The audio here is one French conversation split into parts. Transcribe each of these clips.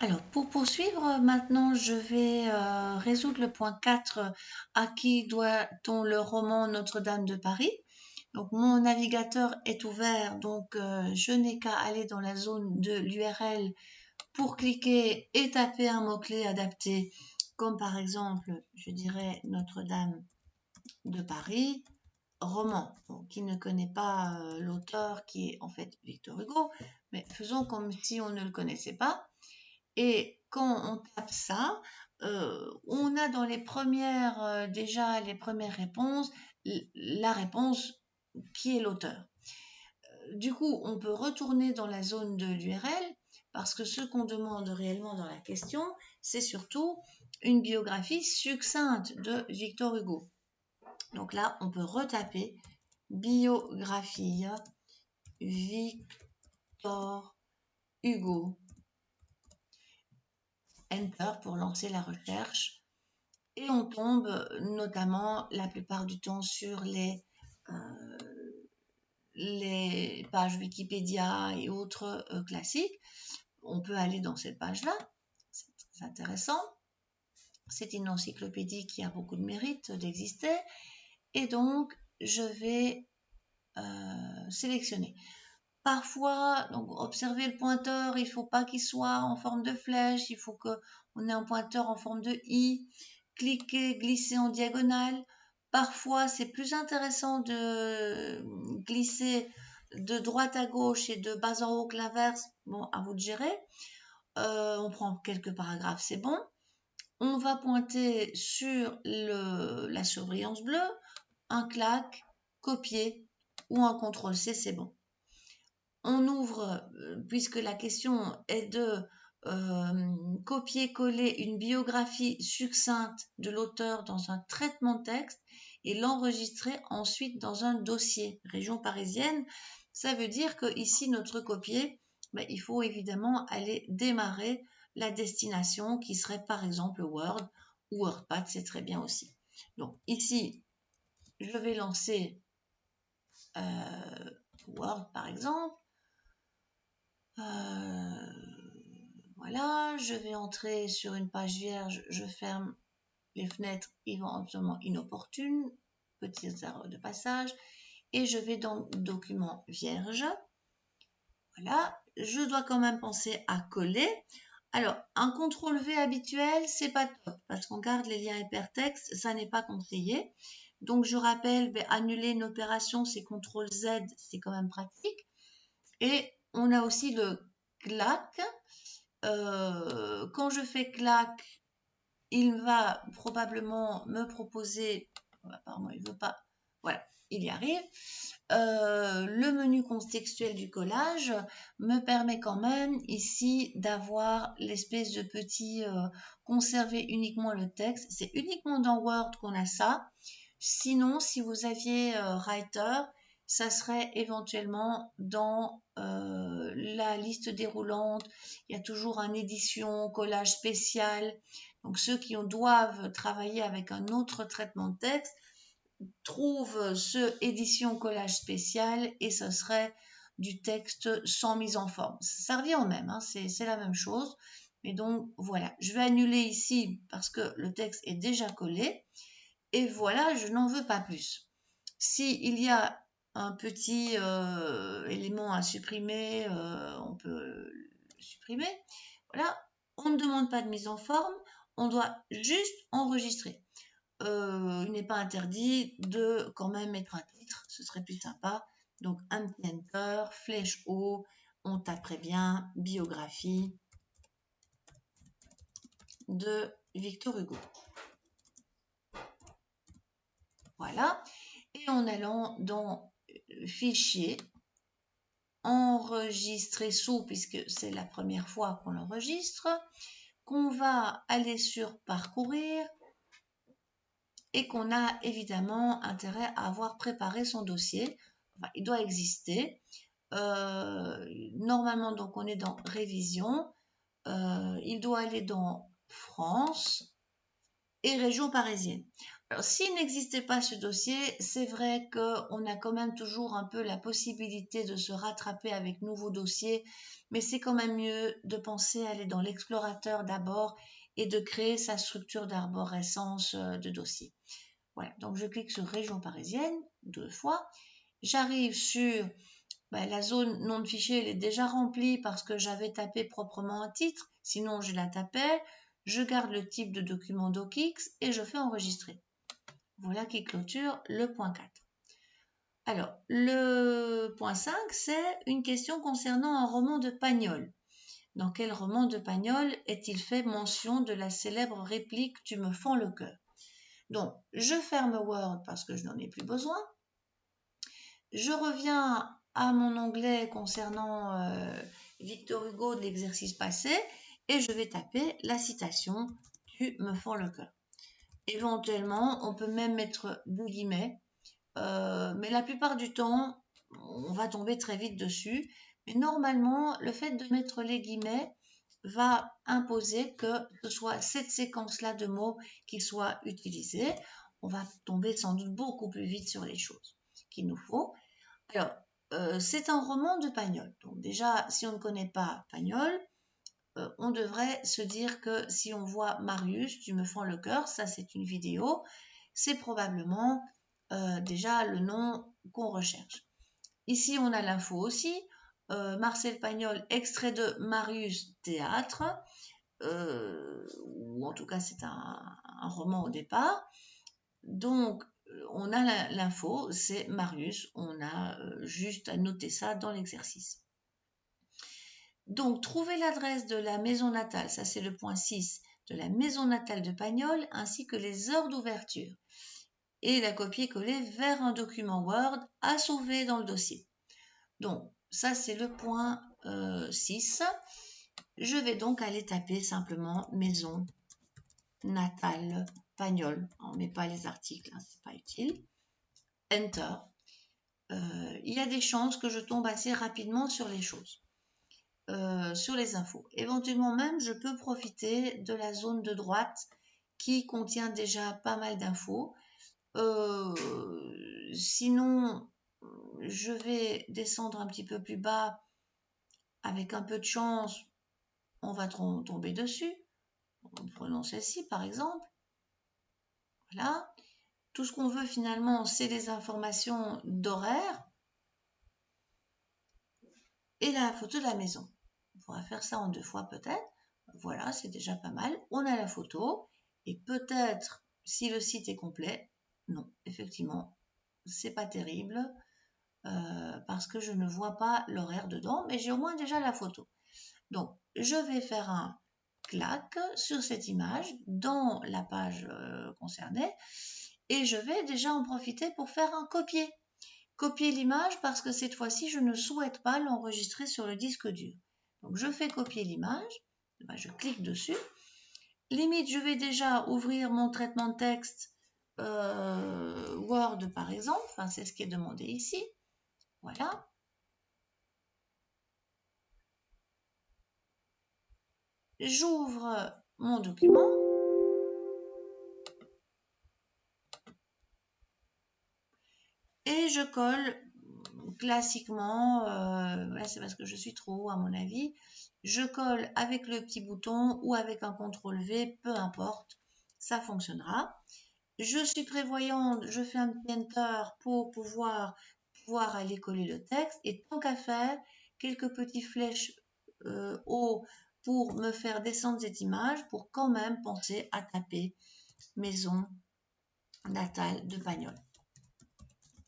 Alors, pour poursuivre, maintenant, je vais résoudre le point 4. À qui doit-on le roman Notre-Dame de Paris? Donc, mon navigateur est ouvert, donc je n'ai qu'à aller dans la zone de l'URL pour cliquer et taper un mot-clé adapté, comme par exemple, je dirais Notre-Dame de Paris, roman. Donc, qui ne connaît pas l'auteur qui est en fait Victor Hugo, mais faisons comme si on ne le connaissait pas. Et quand on tape ça, on a dans les premières, déjà les premières réponses, la réponse qui est l'auteur. Du coup, on peut retourner dans la zone de l'URL parce que ce qu'on demande réellement dans la question, c'est surtout une biographie succincte de Victor Hugo. Donc là, on peut retaper biographie Victor Hugo. Enter pour lancer la recherche. Et on tombe notamment la plupart du temps sur les pages Wikipédia et autres classiques. On peut aller dans cette page-là, c'est très intéressant. C'est une encyclopédie qui a beaucoup de mérite d'exister. Et donc, je vais sélectionner. Parfois, donc observez le pointeur, il ne faut pas qu'il soit en forme de flèche, il faut qu'on ait un pointeur en forme de I. Cliquez, glissez en diagonale. Parfois, c'est plus intéressant de glisser de droite à gauche et de bas en haut que l'inverse. Bon, à vous de gérer. On prend quelques paragraphes, c'est bon. On va pointer sur la surbrillance bleue, un clac, copier ou un CTRL-C, c'est bon. On ouvre, puisque la question est de copier-coller une biographie succincte de l'auteur dans un traitement de texte et l'enregistrer ensuite dans un dossier. Région parisienne, ça veut dire que ici notre copier, il faut évidemment aller démarrer la destination qui serait par exemple Word ou WordPad, c'est très bien aussi. Donc ici, je vais lancer Word par exemple. Voilà, je vais entrer sur une page vierge, je ferme les fenêtres éventuellement inopportunes, petites erreurs de passage, et je vais dans document vierge. Voilà, je dois quand même penser à coller. Alors, un CTRL-V habituel, c'est pas top, parce qu'on garde les liens hypertextes, ça n'est pas conseillé. Donc, je rappelle, annuler une opération, c'est CTRL-Z, c'est quand même pratique. Et on a aussi le clac. Quand je fais clac, il va probablement me proposer, apparemment il ne veut pas, voilà, il y arrive. Le menu contextuel du collage me permet quand même ici d'avoir l'espèce de petit conserver uniquement le texte. C'est uniquement dans Word qu'on a ça. Sinon, si vous aviez Writer, ça serait éventuellement dans la liste déroulante. Il y a toujours un édition, collage spécial. Donc ceux qui doivent travailler avec un autre traitement de texte trouvent ce édition collage spécial et ce serait du texte sans mise en forme. Ça revient au même, hein, c'est la même chose. Mais donc voilà, je vais annuler ici parce que le texte est déjà collé. Et voilà, je n'en veux pas plus. S'il y a un petit élément à supprimer, on peut le supprimer. Voilà, on ne demande pas de mise en forme, on doit juste enregistrer. Il n'est pas interdit de quand même mettre un titre, ce serait plus sympa. Donc un petit enter, flèche haut, on taperait bien biographie de Victor Hugo. Voilà. Et en allant dans Fichier, Enregistrer sous, puisque c'est la première fois qu'on l'enregistre, qu'on va aller sur Parcourir et qu'on a évidemment intérêt à avoir préparé son dossier. Enfin, il doit exister. Normalement, donc, on est dans Révision. Il doit aller dans France. et région parisienne. Alors, s'il n'existait pas ce dossier, c'est vrai qu'on a quand même toujours un peu la possibilité de se rattraper avec nouveaux dossiers, mais c'est quand même mieux de penser à aller dans l'explorateur d'abord et de créer sa structure d'arborescence de dossier. Voilà, donc je clique sur région parisienne 2 fois. J'arrive sur la zone nom de fichier, elle est déjà remplie parce que j'avais tapé proprement un titre, sinon je la tapais. Je garde le type de document docx et je fais enregistrer. Voilà qui clôture le point 4. Alors, le point 5, c'est une question concernant un roman de Pagnol. Dans quel roman de Pagnol est-il fait mention de la célèbre réplique « Tu me fends le cœur » ? Donc, je ferme Word parce que je n'en ai plus besoin. Je reviens à mon onglet concernant Victor Hugo de l'exercice passé et je vais taper la citation « Tu me fends le cœur ». Éventuellement, on peut même mettre des guillemets, mais la plupart du temps, on va tomber très vite dessus. Mais normalement, le fait de mettre les guillemets va imposer que ce soit cette séquence-là de mots qui soit utilisée. On va tomber sans doute beaucoup plus vite sur les choses qu'il nous faut. Alors, c'est un roman de Pagnol. Donc déjà, si on ne connaît pas Pagnol, on devrait se dire que si on voit Marius, tu me fends le cœur, ça c'est une vidéo, c'est probablement déjà le nom qu'on recherche. Ici, on a l'info aussi. Marcel Pagnol, extrait de Marius Théâtre, ou en tout cas c'est un roman au départ. Donc, on a l'info, c'est Marius, on a juste à noter ça dans l'exercice. Donc, trouver l'adresse de la maison natale, ça c'est le point 6, de la maison natale de Pagnol, ainsi que les heures d'ouverture. Et la copier-coller vers un document Word à sauver dans le dossier. Donc, ça c'est le point 6. Je vais donc aller taper simplement maison natale Pagnol. On ne met pas les articles, hein, c'est pas utile. Enter. Il y a des chances que je tombe assez rapidement sur les choses. Sur les infos. Éventuellement même, je peux profiter de la zone de droite qui contient déjà pas mal d'infos. Sinon, je vais descendre un petit peu plus bas. Avec un peu de chance, on va tomber dessus. Prenons celle-ci par exemple. Voilà. Tout ce qu'on veut finalement, c'est les informations d'horaire et la photo de la maison. On pourra faire ça en 2 fois peut-être. Voilà, c'est déjà pas mal. On a la photo et peut-être, si le site est complet, non, effectivement, c'est pas terrible parce que je ne vois pas l'horaire dedans, mais j'ai au moins déjà la photo. Donc, je vais faire un clac sur cette image dans la page concernée et je vais déjà en profiter pour faire un copier. Copier l'image parce que cette fois-ci, je ne souhaite pas l'enregistrer sur le disque dur. Donc, je fais copier l'image, je clique dessus. Limite, je vais déjà ouvrir mon traitement de texte Word par exemple, enfin, c'est ce qui est demandé ici. Voilà. J'ouvre mon document. Et je colle classiquement, c'est parce que je suis trop haut à mon avis, je colle avec le petit bouton ou avec un CTRL V, peu importe, ça fonctionnera. Je suis prévoyante, je fais un petit Enter pour pouvoir aller coller le texte et tant qu'à faire, quelques petites flèches haut pour me faire descendre cette image pour quand même penser à taper maison natale de Pagnol.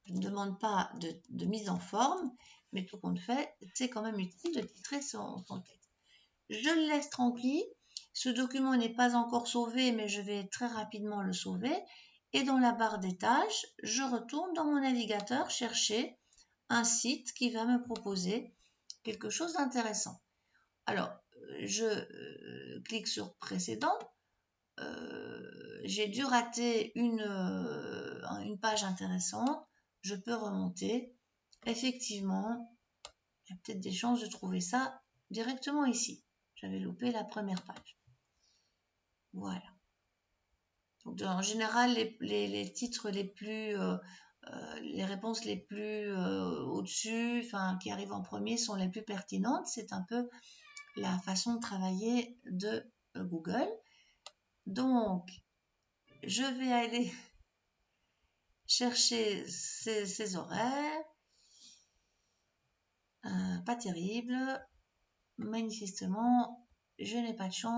Je ne demande pas de mise en forme, mais tout compte fait, c'est quand même utile de titrer son texte. Je le laisse tranquille. Ce document n'est pas encore sauvé, mais je vais très rapidement le sauver. Et dans la barre des tâches, je retourne dans mon navigateur chercher un site qui va me proposer quelque chose d'intéressant. Alors, je clique sur précédent. J'ai dû rater une page intéressante. Je peux remonter. Effectivement, il y a peut-être des chances de trouver ça directement ici. J'avais loupé la première page. Voilà. Donc, en général, les titres les plus, les réponses les plus au-dessus, enfin, qui arrivent en premier, sont les plus pertinentes. C'est un peu la façon de travailler de Google. Donc, je vais aller chercher ces horaires. Pas terrible. Manifestement, je n'ai pas de chance.